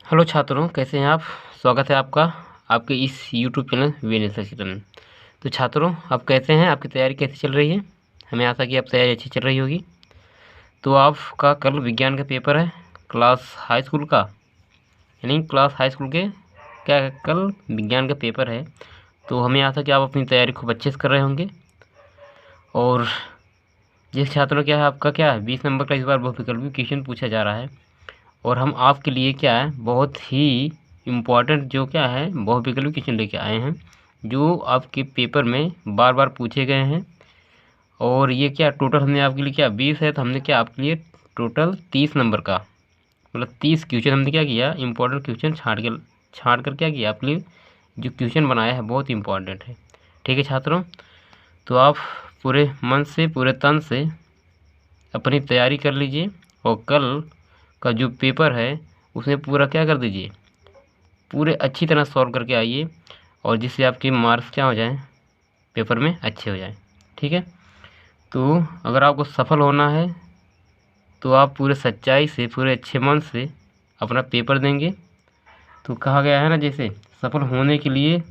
Hello छात्रों, कैसे हैं आप। स्वागत है आपका आपके इस यूट्यूब चैनल वीएनएस सेक्शन में। तो छात्रों, आप कैसे हैं, आपकी तैयारी कैसी चल रही है। हमें आशा कि आप तैयारी अच्छी चल रही होगी। तो आपका कल विज्ञान का पेपर है, क्लास हाई स्कूल का, यानी क्लास हाई स्कूल के क्या कल विज्ञान का पेपर है। तो हमें आशा कि आप अपनी तैयारी खूब अच्छे से कर रहे होंगे। और जिस छात्रों क्या है, आपका क्या है 20 नंबर का इस बार बहुविकल्पी क्वेश्चन पूछा जा रहा है। और हम आपके लिए क्या है बहुत ही इम्पोर्टेंट जो क्या है बहुविकल्पी क्वेश्चन लेके आए हैं, जो आपके पेपर में बार बार पूछे गए हैं। और ये क्या टोटल हमने आपके लिए क्या 20 है, तो हमने क्या आपके लिए टोटल 30 नंबर का मतलब 30 क्वेश्चन हमने क्या किया, इम्पोर्टेंट क्वेश्चन छाँट कर क्या किया आपके लिए जो क्वेश्चन बनाया है बहुत इम्पोर्टेंट है। ठीक है छात्रों, तो आप पूरे मन से पूरे तन से अपनी तैयारी कर लीजिए। और कल का जो पेपर है उसमें पूरा क्या कर दीजिए, पूरे अच्छी तरह सॉल्व करके आइए, और जिससे आपके मार्क्स क्या हो जाएं, पेपर में अच्छे हो जाएं। ठीक है, तो अगर आपको सफल होना है तो आप पूरे सच्चाई से पूरे अच्छे मन से अपना पेपर देंगे। तो कहा गया है ना, जैसे सफल होने के लिए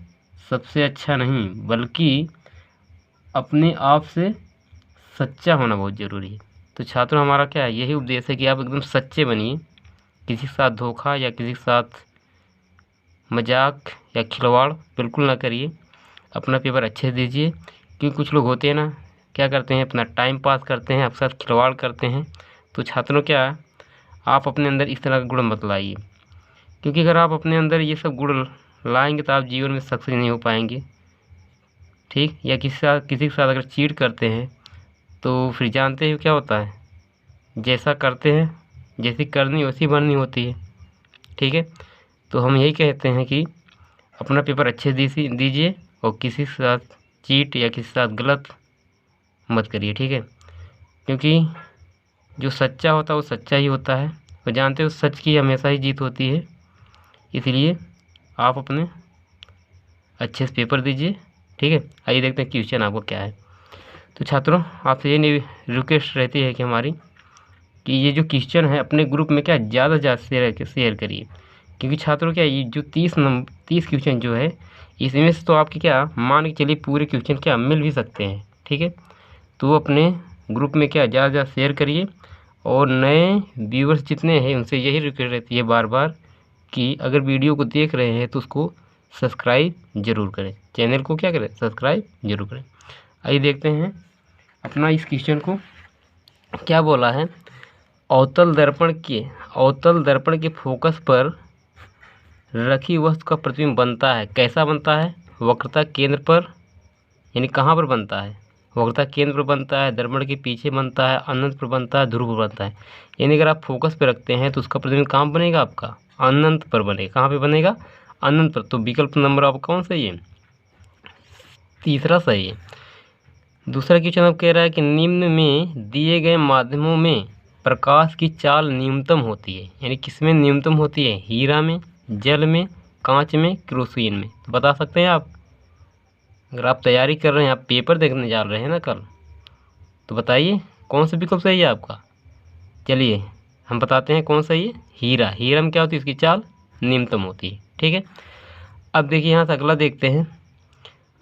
सबसे अच्छा नहीं बल्कि अपने आप से सच्चा होना बहुत ज़रूरी है। तो छात्रों, हमारा क्या है यही उपदेश है कि आप एकदम सच्चे बनिए, किसी के साथ धोखा या किसी के साथ मजाक या खिलवाड़ बिल्कुल ना करिए। अपना पेपर अच्छे से दीजिए, क्योंकि कुछ लोग होते हैं ना, क्या करते हैं अपना टाइम पास करते हैं, आपके साथ खिलवाड़ करते हैं। तो छात्रों क्या आप अपने अंदर इस तरह का गुण मत लाइए, क्योंकि अगर आप अपने अंदर ये सब गुण लाएंगे तो आप जीवन में सक्सेस नहीं हो पाएंगे। ठीक, या किसी के साथ अगर चीट करते हैं तो फिर जानते हो क्या होता है, जैसा करते हैं जैसी करनी वैसी भरनी होती है। ठीक है, तो हम यही कहते हैं कि अपना पेपर अच्छे दीजिए और किसी के साथ चीट या किसी के साथ गलत मत करिए। ठीक है, क्योंकि जो सच्चा होता है वो सच्चा ही होता है, और जानते हो सच की हमेशा ही जीत होती है। इसलिए आप अपने अच्छे से पेपर दीजिए। ठीक है, आइए देखते हैं क्वेश्चन आपको क्या है। तो छात्रों, आपसे ये रिक्वेस्ट रहती है कि हमारी कि ये जो क्वेश्चन है अपने ग्रुप में क्या ज़्यादा से ज़्यादा शेयर करिए, क्योंकि छात्रों क्या ये जो 30 क्वेश्चन जो है इसमें से तो आपके क्या मान के चलिए पूरे क्वेश्चन क्या मिल भी सकते हैं। ठीक है, तो अपने ग्रुप में क्या ज़्यादा शेयर करिए। और नए व्यूअर्स जितने हैं उनसे यही रिक्वेस्ट रहती है बार बार कि अगर वीडियो को देख रहे हैं तो उसको सब्सक्राइब ज़रूर करें, चैनल को क्या करें सब्सक्राइब ज़रूर करें। आइए देखते हैं अपना इस क्वेश्चन को क्या बोला है। अवतल दर्पण के फोकस पर रखी वस्तु का प्रतिबिंब बनता है, कैसा बनता है, वक्रता केंद्र पर, यानी कहाँ पर बनता है, वक्रता केंद्र पर बनता है, दर्पण के पीछे बनता है, अनंत पर बनता है, ध्रुव पर बनता है। यानी अगर आप फोकस पे रखते हैं तो उसका प्रतिबिंब कहाँ बनेगा, आपका अनंत पर बनेगा। कहाँ पे बनेगा, अनंत पर। तो विकल्प नंबर आपका कौन सही है, तीसरा सही है। दूसरा क्वेश्चन अब कह रहा है कि निम्न में दिए गए माध्यमों में प्रकाश की चाल न्यूनतम होती है, यानी किसमें न्यूनतम होती है, हीरा में, जल में, कांच में, केरोसिन में। तो बता सकते हैं आप, अगर आप तैयारी कर रहे हैं, आप पेपर देखने जा रहे हैं ना कल, तो बताइए कौन सा विकल्प सही है आपका। चलिए हम बताते हैं कौन सही है, हीरा। हीरा में क्या होती है, उसकी चाल न्यूनतम होती है। ठीक है, अब देखिए यहाँ से अगला देखते हैं।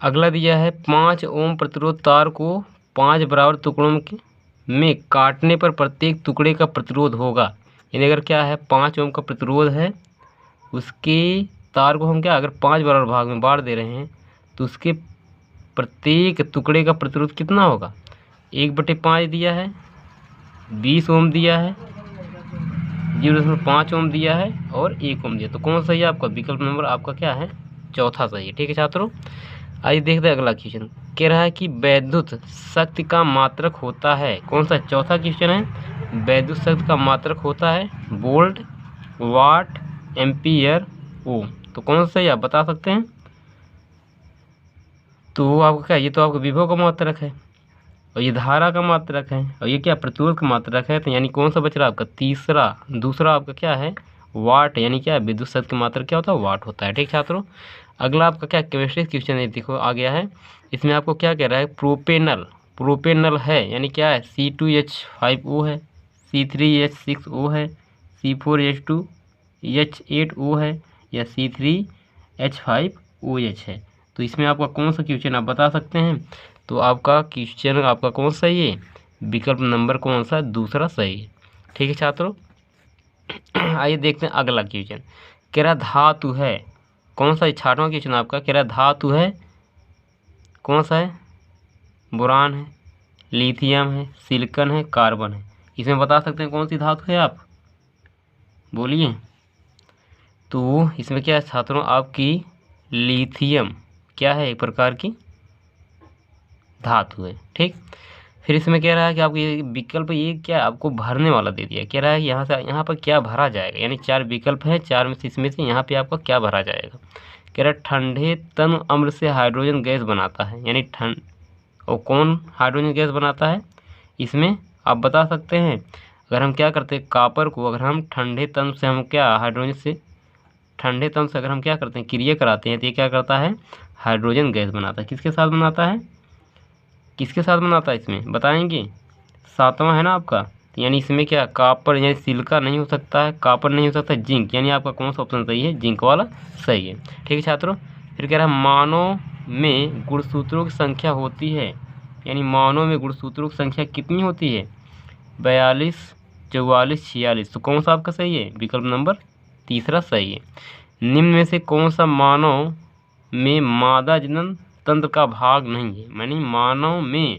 अगला दिया है 5 ओम प्रतिरोध तार को 5 बराबर टुकड़ों में काटने पर प्रत्येक टुकड़े का प्रतिरोध होगा। यानी अगर क्या है 5 ओम का प्रतिरोध है, उसके तार को हम क्या अगर 5 बराबर भाग में बांट दे रहे हैं तो उसके प्रत्येक टुकड़े का प्रतिरोध कितना होगा, 1/5 दिया है, 20 ओम दिया है, 0.5 ओम दिया है और 1 ओम दिया। तो कौन सही है आपका, विकल्प नंबर आपका क्या है, चौथा सही है। ठीक है छात्रों, आइए देखते हैं अगला क्वेश्चन। कह रहा है कि वैद्युत शक्ति का मात्रक होता है, कौन सा, चौथा क्वेश्चन है, वैद्युत शक्ति का मात्रक होता है वोल्ट, वाट, एम्पियर, ओम। तो कौन सा सही आप बता सकते हैं। तो आपका क्या, ये तो आपका विभव का मात्रक है और ये धारा का मात्रक है और ये क्या प्रतिरोध का मात्रक है। तो यानी कौन सा बच रहा है आपका, तीसरा। दूसरा आपका क्या है, वाट, यानी क्या विद्युत शक्ति का मात्रक क्या होता है, वाट होता है। ठीक छात्रों, अगला आपका क्या केमिस्ट्री क्वेश्चन है, देखो आ गया है। इसमें आपको क्या कह रहा है, प्रोपेनल है, यानी क्या है C2H5O है, C3H6O है, C4H2 H8O है या C3H5OH है। तो इसमें आपका कौन सा क्वेश्चन आप बता सकते हैं? तो आपका क्वेश्चन आपका कौन सा सही है? विकल्प नंबर कौन सा? दूसरा सही है। ठीक है छात्रों, आइए देखते हैं अगला क्वेश्चन। कह रहा धातु है, कौन सा 6वां क्वेश्चन आपका कह रहा धातु है, कौन सा है? बोरान है, लिथियम है, सिलिकॉन है, कार्बन है। इसमें बता सकते हैं कौन सी धातु है? आप बोलिए। तो इसमें क्या है छात्रों? आपकी लिथियम क्या है? एक प्रकार की धातु है। ठीक, फिर इसमें कह रहा है कि आपको ये विकल्प ये क्या आपको भरने वाला दे दिया। कह रहा है यहाँ से यहाँ पर क्या भरा जाएगा, यानी 4 विकल्प है, 4 में से इसमें से यहाँ पे आपका क्या भरा जाएगा। कह रहा है ठंडे तन अम्ल से हाइड्रोजन गैस बनाता है, यानी ठंड और कौन हाइड्रोजन गैस बनाता है? इसमें आप बता सकते हैं। अगर हम क्या करते हैं, कापर को अगर हम ठंडे तन से हम क्या हाइड्रोजन से ठंडे तन से अगर हम क्या करते हैं, क्रिया कराते हैं, तो ये क्या करता है? हाइड्रोजन गैस बनाता है। किसके साथ बनाता है? किसके साथ बनाता है इसमें बताएंगे? 7वां है ना आपका, यानी इसमें क्या कापर यानी सिलिका नहीं हो सकता है, कापर नहीं हो सकता, जिंक, यानी आपका कौन सा ऑप्शन सही है? जिंक वाला सही है। ठीक है छात्रों, फिर कह रहा है मानव में गुणसूत्रों की संख्या होती है, यानी मानव में गुणसूत्रों की संख्या कितनी होती है? 42, 44, 46। तो कौन सा आपका सही है? विकल्प नंबर तीसरा सही है। निम्न में से कौन सा मानव में मादा जनन तंत्र का भाग नहीं है, यानी मानव में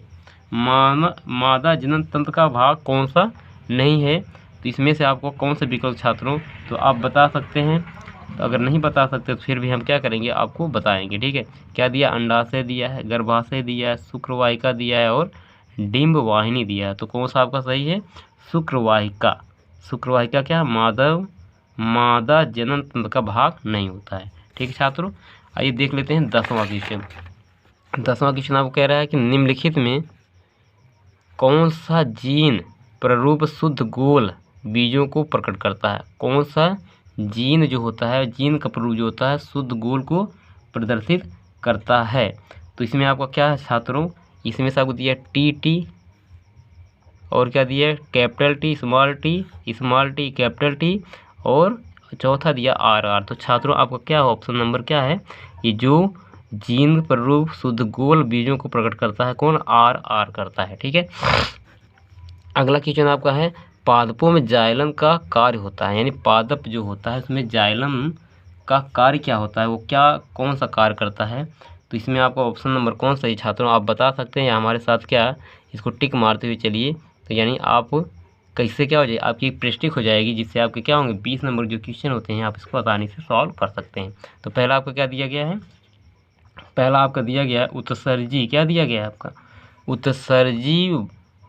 मादा जनन तंत्र का भाग कौन सा नहीं है? तो इसमें से आपको कौन सा विकल्प छात्रों तो आप बता सकते हैं। तो अगर नहीं बता सकते तो फिर भी हम क्या करेंगे, आपको बताएंगे। ठीक है, क्या दिया? अंडाशय दिया है, गर्भाशय दिया है, शुक्रवाहिका दिया है और डिंब वाहिनी दिया है। तो कौन सा आपका सही है? शुक्रवाहिका। शुक्रवाहिका क्या? मादा जनन तंत्र का भाग नहीं होता है। ठीक है छात्रों, आइए देख लेते हैं 10वां क्वेश्चन। 10वां क्वेश्चन आपको कह रहा है कि निम्नलिखित में कौन सा जीन प्ररूप शुद्ध गोल बीजों को प्रकट करता है? कौन सा जीन जो होता है, जीन का प्ररूप जो होता है शुद्ध गोल को प्रदर्शित करता है? तो इसमें आपका क्या है छात्रों? इसमें से आपको दिया टी और क्या दिया? Capital T, small T, capital T और चौथा दिया आर। तो छात्रों आपका क्या ऑप्शन नंबर क्या है? ये जो जीन प्ररूप शुद्ध गोल बीजों को प्रकट करता है कौन? आर करता है। ठीक है, अगला क्वेश्चन आपका है पादपों में जाइलम का कार्य होता है, यानी पादप जो होता है उसमें जाइलम का कार्य क्या होता है, वो क्या कौन सा कार्य करता है? तो इसमें आपका ऑप्शन नंबर कौन सा है छात्रों? आप बता सकते हैं या हमारे साथ क्या इसको टिक मारते हुए चलिए। तो यानी आप कैसे क्या हो जाए, आपकी प्रेस्टिक हो जाएगी, जिससे आपके क्या होंगे 20 नंबर जो क्वेश्चन होते हैं आप इसको आसानी से सॉल्व कर सकते हैं। तो पहला आपका क्या दिया गया है? पहला आपका दिया गया है उत्सर्जी, क्या दिया गया है आपका? उत्सर्जी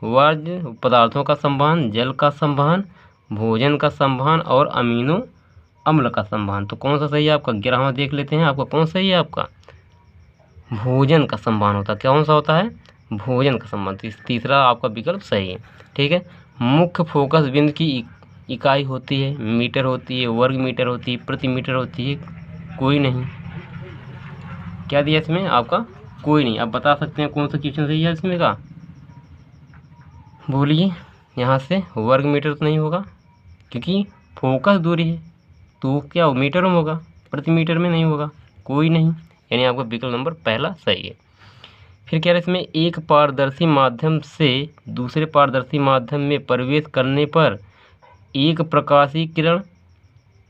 वर्ज्य पदार्थों का संवहन, जल का संवहन, भोजन का संवहन और अमीनो अम्ल का संवहन। तो कौन सा सही है आपका? 11वां देख लेते हैं, आपका कौन सही है? आपका भोजन का संवहन होता है। कौन सा होता है? भोजन का संवहन। तीसरा आपका विकल्प सही है। ठीक है, मुख्य फोकस बिंदु की इकाई होती है, मीटर होती है, वर्ग मीटर होती है, प्रति मीटर होती है, कोई नहीं। क्या दिया इसमें आपका? कोई नहीं। आप बता सकते हैं कौन सा क्वेश्चन सही है इसमें का? बोलिए। यहाँ से वर्ग मीटर तो नहीं होगा क्योंकि फोकस दूरी है, तो क्या मीटर में होगा, प्रति मीटर में नहीं होगा, कोई नहीं। यानी आपका विकल्प नंबर पहला सही है। फिर कह रहे इसमें एक पारदर्शी माध्यम से दूसरे पारदर्शी माध्यम में प्रवेश करने पर एक प्रकाशीय किरण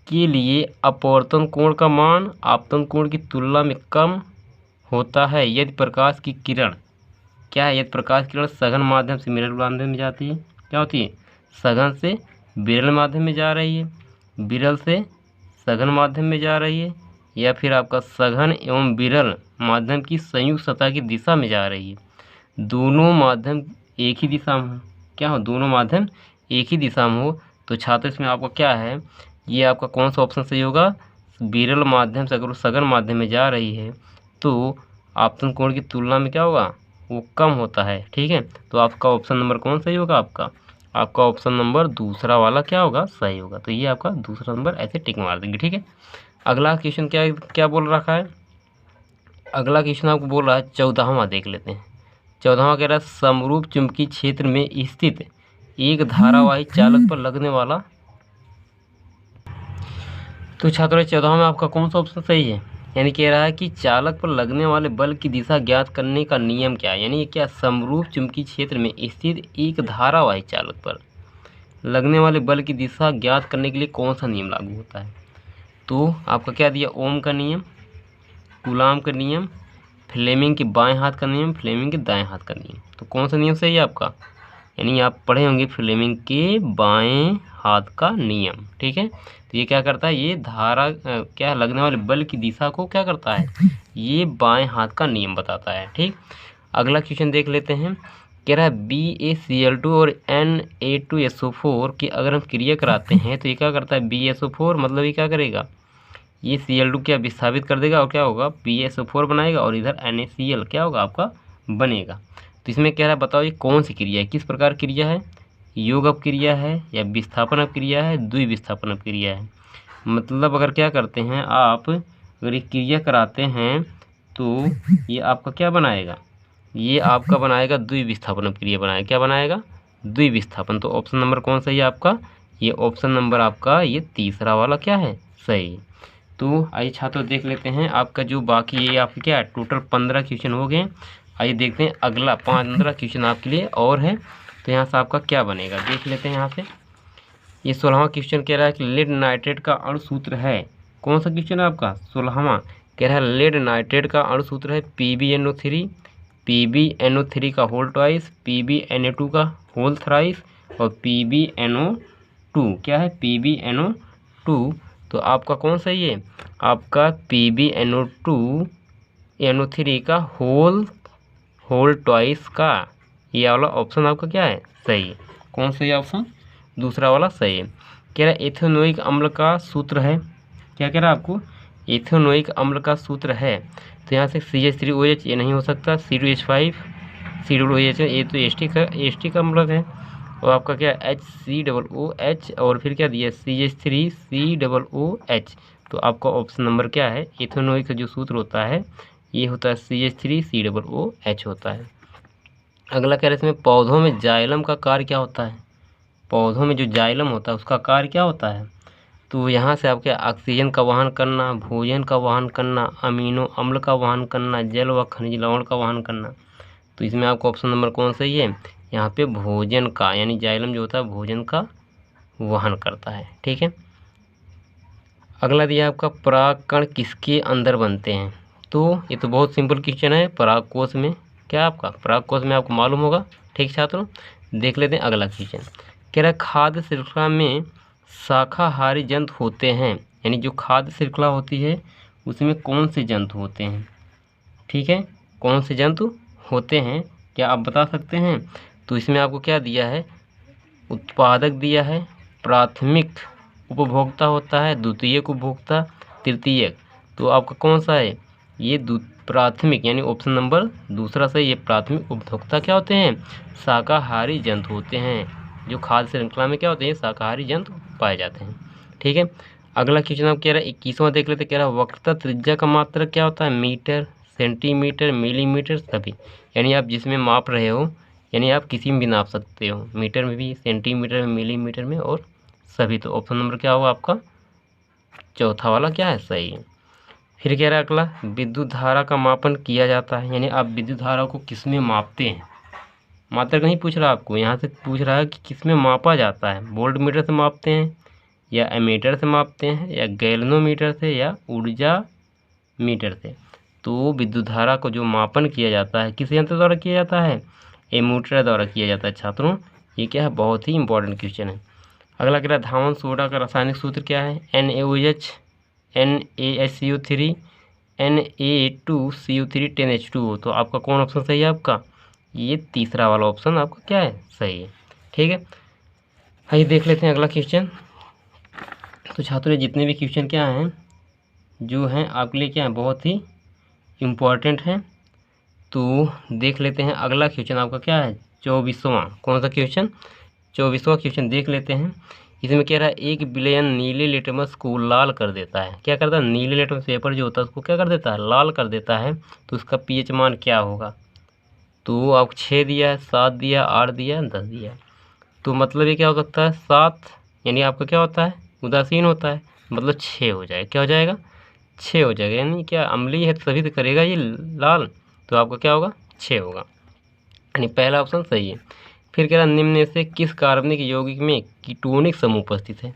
के लिए अपवर्तन कोण का मान आपतन कोण की तुलना में कम होता है यदि प्रकाश की किरण क्या है? यदि प्रकाश किरण सघन माध्यम से विरल माध्यम में जाती है, क्या होती है? सघन से विरल माध्यम में जा रही है, विरल से सघन माध्यम में जा रही है, या फिर आपका सघन एवं विरल माध्यम की संयुक्त सतह की दिशा में जा रही है। दोनों माध्यम एक ही दिशा में हो, क्या हो? दोनों माध्यम एक ही दिशा में हो। तो छात्र इसमें आपका क्या है? ये आपका कौन सा ऑप्शन सही होगा? विरल माध्यम से अगर वो सघन माध्यम में जा रही है तो आपतन कोण की तुलना में क्या होगा? वो कम होता है। ठीक है, तो आपका ऑप्शन नंबर कौन सही होगा? आपका ऑप्शन नंबर दूसरा वाला क्या होगा? सही होगा। तो ये आपका दूसरा नंबर ऐसे टिक मार देंगे। ठीक है, अगला क्वेश्चन क्या बोल रखा है? अगला क्वेश्चन आपको बोल रहा है 14वां देख लेते हैं। 14वां कह रहा है समरूप चुंबकीय क्षेत्र में स्थित एक धारावाही चालक पर लगने वाला तो छात्रों 14वां में आपका कौन सा ऑप्शन सही है? यानी कह रहा है कि चालक पर लगने वाले बल की दिशा ज्ञात करने का नियम क्या है? यानी ये क्या समरूप चुंबकीय क्षेत्र में स्थित एक धारावाही चालक पर लगने वाले बल की दिशा ज्ञात करने के लिए कौन सा नियम लागू होता है? तो आपका क्या दिया? ओम का नियम, कूलाम का नियम, फ्लेमिंग के बाएं हाथ का नियम, फ्लेमिंग के दाएं हाथ का नियम। तो कौन सा नियम सही है आपका? यानी आप पढ़े होंगे फ्लेमिंग के बाएं हाथ का नियम। ठीक है, तो ये क्या करता है? ये धारा क्या लगने वाले बल की दिशा को क्या करता है? ये बाएं हाथ का नियम बताता है। ठीक, अगला क्वेश्चन देख लेते हैं। कह रहा है BaCl2 और Na2SO4 की अगर हम क्रिया कराते हैं तो ये क्या करता है? BaSO4 मतलब ये क्या करेगा? ये Cl2 क्या विस्थापित कर देगा और क्या होगा? BaSO4 बनाएगा और इधर NaCl क्या होगा आपका? बनेगा। तो इसमें कह रहा है बताओ ये कौन सी क्रिया है, किस प्रकार क्रिया है? योग अपक्रिया है या विस्थापन अपक्रिया है, द्विविस्थापन अपक्रिया है? मतलब अगर क्या करते हैं आप, अगर ये क्रिया कराते हैं तो ये आपका क्या बनाएगा? ये आपका बनाएगा द्विविस्थापन अपक्रिया बनाएगा। क्या बनाएगा? द्विविस्थापन। तो ऑप्शन नंबर कौन सा है आपका? ये ऑप्शन नंबर आपका ये तीसरा वाला क्या है? सही। तो आइए छात्रों देख लेते हैं आपका जो बाकी ये आपके क्या है, टोटल 15 क्वेश्चन हो गए। आइए देखते हैं अगला 15 क्वेश्चन आपके लिए और है। तो यहाँ से आपका क्या बनेगा देख लेते हैं। यहाँ से ये 16वां क्वेश्चन कह रहा है कि लेड नाइट्रेट का अणु सूत्र है। कौन सा क्वेश्चन है आपका? 16वां। कह रहा है लेड नाइट्रेट का अणु सूत्र है PbNO3, PbNO3 का होल ट्वाइस, PbNa2 का होल थ्राइस और PbNO2 क्या है? PbNO2। तो आपका कौन सही है? आपका PbNO2 NO3 का होल ट्वाइस का ये वाला ऑप्शन आपका क्या है? सही। कौन सही ऑप्शन? दूसरा वाला सही है। कह रहा है एथेनोइक अम्ल का सूत्र है। क्या कह रहा है आपको? एथेनोइक अम्ल का सूत्र है। तो यहाँ से CH3OH ये नहीं हो सकता, C2H5 C OOH ये तो एस्टिक अम्ल है। और आपका क्या HCOOH और फिर क्या दिया? CH3COOH। तो आपका ऑप्शन नंबर क्या है? एथेनोइक का जो सूत्र होता है ये होता है CH3COOH होता है। अगला कह रहे हैं इसमें पौधों में जाइलम का कार्य क्या होता है? पौधों में जो जाइलम होता है उसका कार्य क्या होता है? तो यहाँ से आपके ऑक्सीजन का वहन करना, भोजन का वहन करना, अमीनो अम्ल का वहन करना, जल व खनिज लवण का वहन करना। तो इसमें आपका ऑप्शन नंबर कौन सही है? यहाँ पे भोजन का, यानी जाइलम जो होता है भोजन का वहन करता है। ठीक है, अगला दिया आपका परागकण किसके अंदर बनते हैं? तो ये तो बहुत सिंपल क्वेश्चन है। परागकोश में। क्या आपका? परागकोश में आपको मालूम होगा। ठीक छात्रों, देख लेते हैं अगला क्वेश्चन। कह रहा है खाद्य श्रृंखला में शाकाहारी जंतु होते हैं। यानी जो खाद्य श्रृंखला होती है उसमें कौन से जंतु होते हैं? ठीक है, कौन से जंतु होते हैं क्या आप बता सकते हैं? तो इसमें आपको क्या दिया है? उत्पादक दिया है, प्राथमिक उपभोक्ता होता है, द्वितीयक उपभोक्ता, तृतीयक। तो आपका कौन सा है? ये प्राथमिक, यानी ऑप्शन नंबर दूसरा से ये प्राथमिक उपभोक्ता क्या होते हैं? शाकाहारी जंतु होते हैं। जो खाद्य श्रृंखला में क्या होते हैं? शाकाहारी जंतु पाए जाते हैं। ठीक है, अगला क्वेश्चन आप कह रहा है 21वां देख लेते। कह रहा है वक्रता त्रिज्या का मात्रक क्या होता है? मीटर, सेंटीमीटर, मिलीमीटर सभी। यानी आप जिसमें माप रहे हो, यानी आप किसी में भी नाप सकते हो, मीटर में भी, सेंटीमीटर में, मिलीमीटर में और सभी। तो ऑप्शन नंबर क्या होगा आपका? चौथा वाला क्या है? सही है। फिर कह रहा है अगला विद्युत धारा का मापन किया जाता है। यानी आप विद्युत धारा को किस में मापते हैं? मात्रक नहीं पूछ रहा आपको, यहाँ से पूछ रहा है कि किस में मापा जाता है। वोल्ट मीटर से मापते हैं या एमीटर से मापते हैं या गैल्वेनोमीटर से या ऊर्जा मीटर से। तो विद्युत धारा को जो मापन किया जाता है किस यंत्र द्वारा किया जाता है? एमीटर द्वारा किया जाता है। छात्रों ये क्या है? बहुत ही इंपॉर्टेंट क्वेश्चन है। अगला कह रहा है धावन सोडा का रासायनिक सूत्र क्या है? NaOH, NaHCO3, Na2CO3, 10H2O। तो आपका कौन ऑप्शन सही है? आपका ये तीसरा वाला ऑप्शन आपका क्या है? सही है। ठीक है, आइए देख लेते हैं अगला क्वेश्चन। तो छात्रों जितने भी क्वेश्चन क्या हैं जो हैं आपके लिए क्या है? बहुत ही इम्पोर्टेंट हैं। तो देख लेते हैं अगला क्वेश्चन आपका क्या है? 24वां। कौन सा क्वेश्चन? 24वां क्वेश्चन देख लेते हैं। इसमें कह रहा है एक विलयन नीले लिटमस को लाल कर देता है। क्या करता है? नीले लिटमस पेपर जो होता है उसको क्या कर देता है? लाल कर देता है। तो उसका pH मान क्या होगा? तो आपको 6 दिया है, 7 दिया, 8 दिया, 10 दिया। तो मतलब ये क्या हो सकता है? 7, यानी आपका क्या होता है? उदासीन होता है। मतलब 6 हो जाएगा। क्या हो जाएगा? 6 हो जाएगा। यानी क्या अम्लीय है तभी तो करेगा ये लाल, तो आपका क्या होगा? 6 होगा। यानी पहला ऑप्शन सही है। फिर कह रहा निम्न में से किस कार्बनिक यौगिक में कीटोनिक समूह उपस्थित है?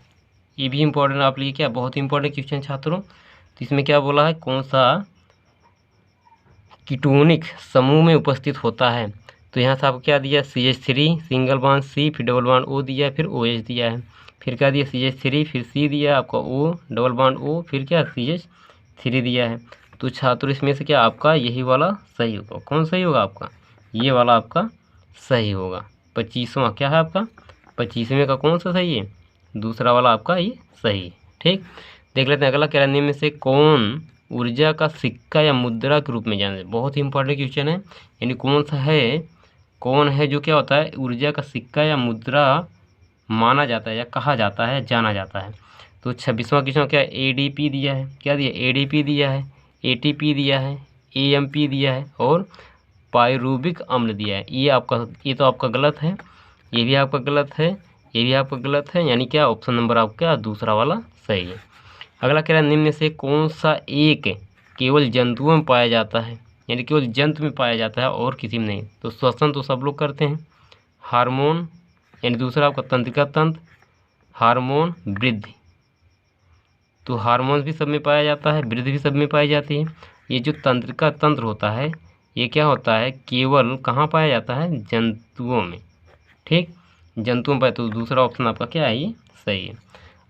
ये भी इंपॉर्टेंट आप लिए, क्या बहुत इंपॉर्टेंट क्वेश्चन छात्रों। तो इसमें क्या बोला है, कौन सा कीटोनिक समूह में उपस्थित होता है? तो यहाँ से आपको क्या दिया, CH3 सिंगल बॉन्ड C, फिर डबल बॉन्ड O दिया है, फिर OH दिया है। फिर क्या दिया, CH3 फिर C दिया आपका O डबल बॉन्ड O, फिर क्या CH3 दिया है। तो छात्रों इसमें से क्या आपका यही वाला सही होगा। कौन सही होगा आपका? ये वाला आपका सही होगा। 25वां क्या है आपका? 25वें का कौन सा सही है? दूसरा वाला आपका ये सही है। ठीक, देख लेते हैं अगला। कह रहा है निम्न में से कौन ऊर्जा का सिक्का या मुद्रा के रूप में जाना जाता है? बहुत ही इंपॉर्टेंट क्वेश्चन है। यानी कौन है जो क्या होता है ऊर्जा का सिक्का या मुद्रा माना जाता है या कहा जाता है, जाना जाता है? तो 26वां क्वेश्चन क्या है, ADP दिया है। क्या दिया? ADP दिया है, ATP दिया है, AMP दिया है और पायरुविक अम्ल दिया है। ये तो आपका गलत है, ये भी आपका गलत है, ये भी आपका गलत है। यानी क्या ऑप्शन नंबर आपका दूसरा वाला सही है। अगला कह रहा है निम्न में से कौन सा एक केवल जंतुओं में पाया जाता है? यानी केवल जंतु में पाया जाता है और किसी में नहीं। तो श्वसन तो सब लोग करते हैं। हार्मोन यानी दूसरा आपका तंत्रिका तंत्र, हार्मोन, वृद्धि। तो हार्मोन भी सब में पाया जाता है, वृद्धि भी सब में पाई जाती है। ये जो तंत्रिका तंत्र होता है ये क्या होता है, केवल कहाँ पाया जाता है? जंतुओं में। ठीक, जंतुओं में पाया, तो दूसरा ऑप्शन आपका क्या है, ये सही है।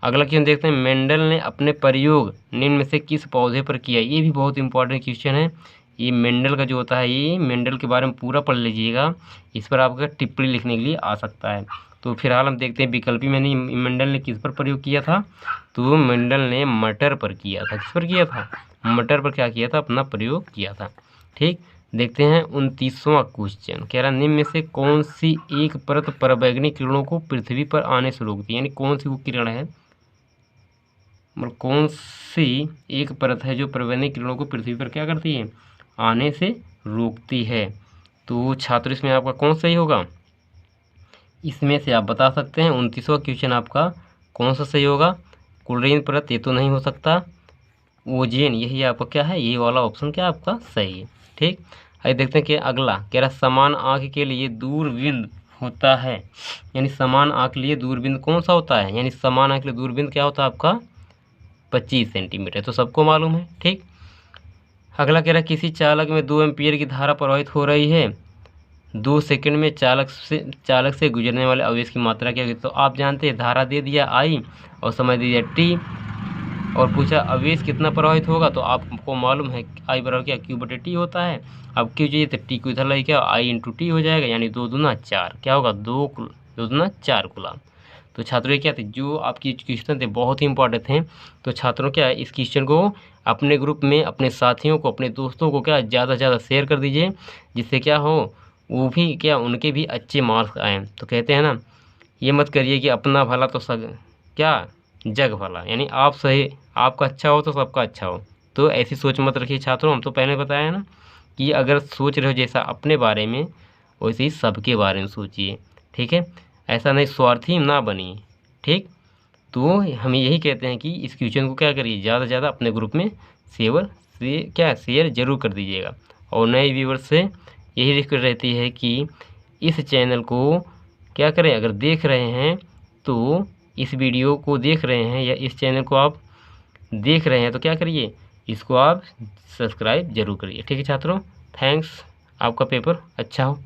अगला क्वेश्चन देखते हैं, मेंडल ने अपने प्रयोग निम्न में से किस पौधे पर किया? ये भी बहुत इंपॉर्टेंट क्वेश्चन है। ये मेंडल का जो होता है, ये मेंडल के बारे में पूरा पढ़ लीजिएगा, इस पर आपका टिप्पणी लिखने के लिए आ सकता है। तो फिलहाल हम देखते हैं विकल्पी में मेंडल ने किस पर प्रयोग किया था? तो मेंडल ने मटर पर किया था। किस पर किया था? मटर पर क्या किया था? अपना प्रयोग किया था। ठीक, देखते हैं 29वां क्वेश्चन। कह रहा निम्न में से कौन सी एक परत पराबैंगनी किरणों को पृथ्वी पर आने से रोकती है? यानी कौन सी वो किरण है, मतलब कौन सी एक परत है जो पराबैंगनी किरणों को पृथ्वी पर क्या करती है? आने से रोकती है। तो छात्र इसमें आपका कौन सही होगा? इसमें से आप बता सकते हैं 29वां क्वेश्चन आपका कौन सा सही होगा? क्लोरीन परत, ये तो नहीं हो सकता। ओजेन, यही आपका क्या है, ये वाला ऑप्शन क्या आपका सही है। ठीक, आइए देखते हैं कि अगला कह रहा समान आँख के लिए दूरबीन होता है। यानी समान आँख के लिए दूरबीन कौन सा होता है? यानी समान आँख के लिए दूरबीन क्या होता है आपका? 25 सेंटीमीटर, तो सबको मालूम है। ठीक, अगला कह रहा है किसी चालक में 2 एम्पीयर की धारा प्रवाहित हो रही है, 2 सेकंड में चालक से गुजरने वाले आवेश की मात्रा क्या होगी? तो आप जानते हैं धारा दे दिया I और समय दे दिया T और पूछा आवेश कितना प्रवाहित होगा, तो आपको मालूम है I बराबर क्या Q/T होता है। अब Q चाहिए तो T को इधर लगे क्या I × T हो जाएगा, यानी 2 दूना 4, क्या होगा 2 दूना 4 कूलम। तो छात्रों क्या थे, जो आपकी क्वेश्चन थे बहुत ही इंपॉर्टेंट थे। तो छात्रों क्या है इस क्वेश्चन को अपने ग्रुप में अपने साथियों को, अपने दोस्तों को क्या ज़्यादा से ज़्यादा शेयर कर दीजिए, जिससे क्या हो वो भी क्या उनके भी अच्छे मार्क्स आए। तो कहते हैं ना, ये मत करिए कि अपना भला तो क्या जग भला, यानी आप सही, आपका अच्छा हो तो सबका अच्छा हो। तो ऐसी सोच मत रखिए छात्रों। हम तो पहले बताया ना कि अगर सोच रहे हो जैसा अपने बारे में, वैसे ही सबके बारे में सोचिए। ठीक है, ऐसा नहीं स्वार्थी ना बनिए। ठीक, तो हम यही कहते हैं कि इस क्वेश्चन को क्या करिए, ज़्यादा से ज़्यादा अपने ग्रुप में शेयर जरूर कर दीजिएगा। और नए व्यूवर्स से यही रिक्वेस्ट रहती है कि इस चैनल को क्या करें, अगर देख रहे हैं तो इस वीडियो को देख रहे हैं या इस चैनल को आप देख रहे हैं तो क्या करिए, इसको आप सब्सक्राइब जरूर करिए। ठीक है छात्रों, थैंक्स, आपका पेपर अच्छा हो।